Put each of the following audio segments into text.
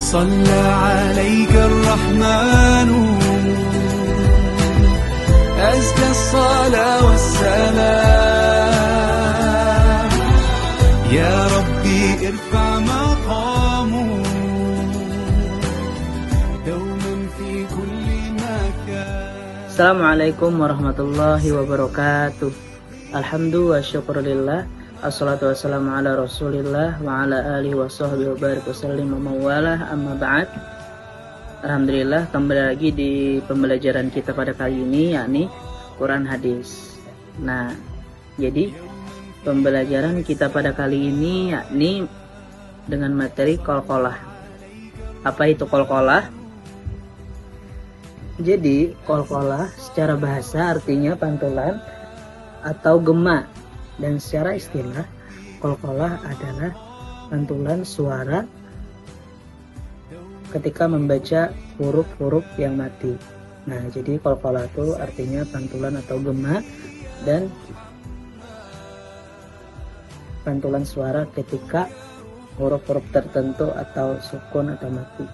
صلى عليك الرحمن أزكى الصلاة والسلام يا ربي ارفع مقامه دوما في كل مكان. Assalamualaikum warahmatullahi wabarakatuh. Alhamdulillah wa syukurillah. Assalatu wassalamu ala rasulillah wa ala alihi wa sahbihi wa barik wasallim wa mawalah amma ba'd. Alhamdulillah, kembali lagi di pembelajaran kita pada kali ini, yakni Quran Hadis. Nah, jadi pembelajaran kita pada kali ini yakni dengan materi qalqalah. Apa itu qalqalah? Jadi qalqalah secara bahasa artinya pantulan atau gema, dan secara istilah qalqalah adalah pantulan suara ketika membaca huruf-huruf yang mati. Nah, jadi qalqalah itu artinya pantulan atau gema dan pantulan suara ketika huruf-huruf tertentu atau sukun atau mati.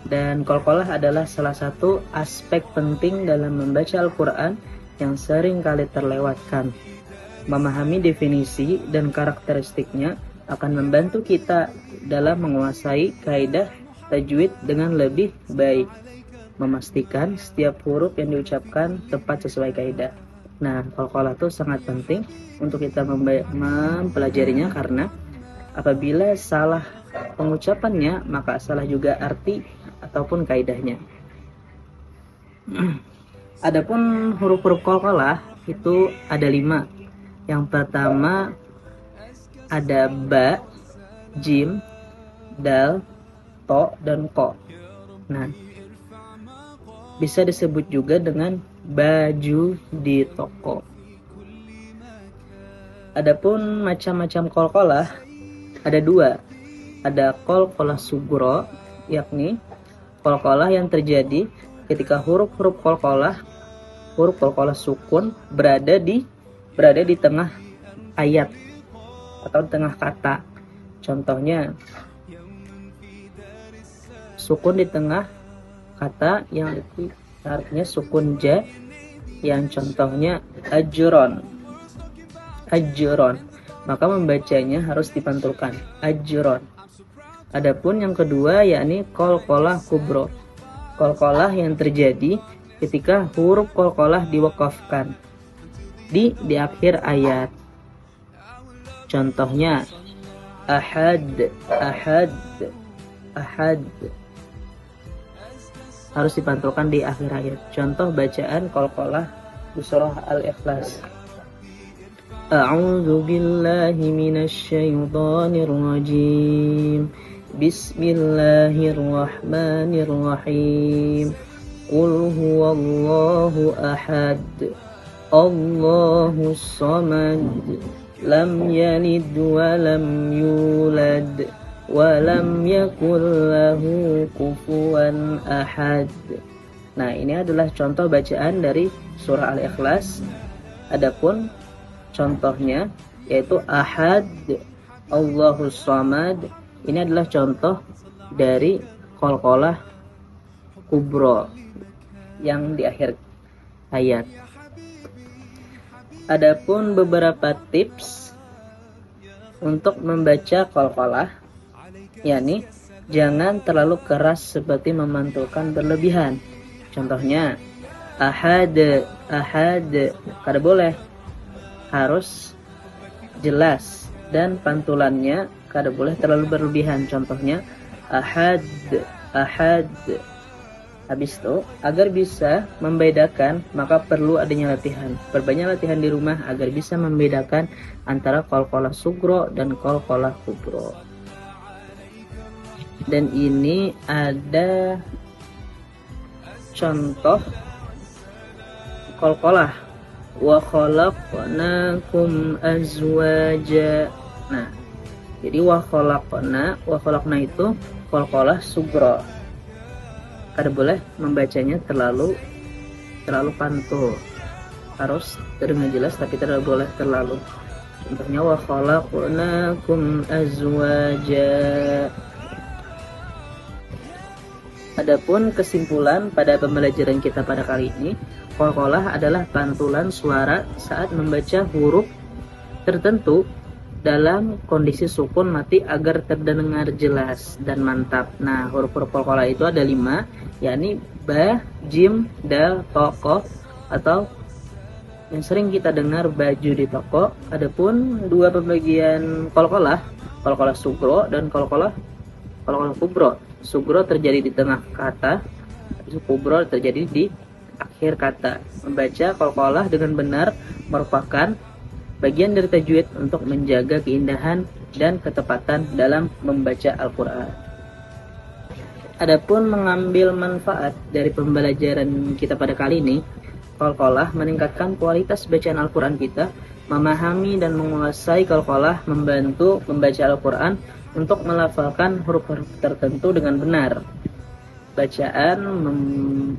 Dan qalqalah adalah salah satu aspek penting dalam membaca Al-Quran yang sering kali terlewatkan. Memahami definisi dan karakteristiknya akan membantu kita dalam menguasai kaidah tajwid dengan lebih baik, memastikan setiap huruf yang diucapkan tepat sesuai kaidah. Nah, qalqalah itu sangat penting untuk kita mempelajarinya, karena apabila salah pengucapannya maka salah juga arti ataupun kaidahnya. Adapun huruf-huruf qalqalah itu ada 5. Yang pertama ada ba, jim, dal, to, dan ko. Nah, bisa disebut juga dengan baju di toko. Adapun macam-macam qalqalah ada 2. Ada qalqalah sugro, yakni qalqalah yang terjadi ketika huruf-huruf qalqalah sukun berada di tengah ayat atau di tengah kata. Contohnya sukun di tengah kata yang artinya sukun ja, yang contohnya ajron, maka membacanya harus dipantulkan ajron. Adapun yang kedua yakni qalqalah kubro, qalqalah yang terjadi ketika huruf qalqalah diwaqafkan di akhir ayat. Contohnya ahad harus dipantulkan di akhir ayat. Contoh bacaan qalqalah di surah Al-Ikhlas. A'udzu billahi minasy syaithanir rajim. Bismillahirrahmanirrahim. Qul huwallahu ahad. Allahus samad. Lam yalid wa lam yulad wa lam yakul lahu kufuwan ahad. Nah, ini adalah contoh bacaan dari surah Al-Ikhlas. Adapun contohnya yaitu ahad, Allahus samad. Ini adalah contoh dari qalqalah kubro yang di akhir ayat. Adapun beberapa tips untuk membaca qalqalah, yakni jangan terlalu keras seperti memantulkan berlebihan. Contohnya ahad, kada boleh, harus jelas, dan pantulannya kada boleh terlalu berlebihan. Contohnya ahad. Habis itu, agar bisa membedakan maka perlu adanya latihan. Perbanyak latihan di rumah agar bisa membedakan antara qalqalah sugro dan qalqalah kubro. Dan ini ada contoh qalqalah wa khalaqnakum azwaja. Nah, jadi wa khalaqna itu qalqalah sugro. Kada boleh membacanya terlalu pantul, harus terdengar jelas tapi tidak boleh terlalu. Contohnya wa khalaqnakum azwaja. Adapun kesimpulan pada pembelajaran kita pada kali ini, qalqalah adalah pantulan suara saat membaca huruf tertentu dalam kondisi sukun mati agar terdengar jelas dan mantap. Nah, huruf-huruf qalqalah itu ada 5, yakni ba, jim, dal, to, qaf, atau yang sering kita dengar baju di toko. Adapun dua pembagian qalqalah sugro dan qalqalah kubro. Sugro terjadi di tengah kata, kubro terjadi di akhir kata. Membaca qalqalah dengan benar merupakan bagian dari tajwid untuk menjaga keindahan dan ketepatan dalam membaca Al-Quran. Adapun mengambil manfaat dari pembelajaran kita pada kali ini, qalqalah meningkatkan kualitas bacaan Al-Quran kita. Memahami dan menguasai qalqalah membantu membaca Al-Quran untuk melafalkan huruf-huruf tertentu dengan benar. Bacaan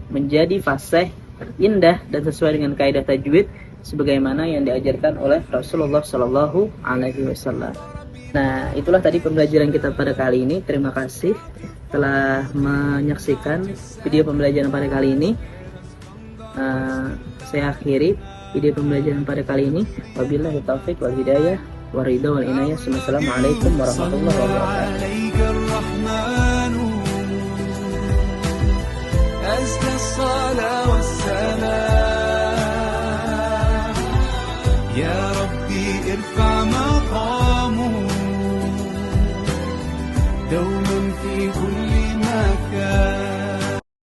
menjadi fasih, indah, dan sesuai dengan kaidah tajwid sebagaimana yang diajarkan oleh Rasulullah Shallallahu Alaihi Wasallam. Nah, itulah tadi pembelajaran kita pada kali ini. Terima kasih telah menyaksikan video pembelajaran pada kali ini. Saya akhiri video pembelajaran pada kali ini. Wabillahi taufiq wal hidayah wa ridha wal inayah. Assalamualaikum warahmatullahi wabarakatuh.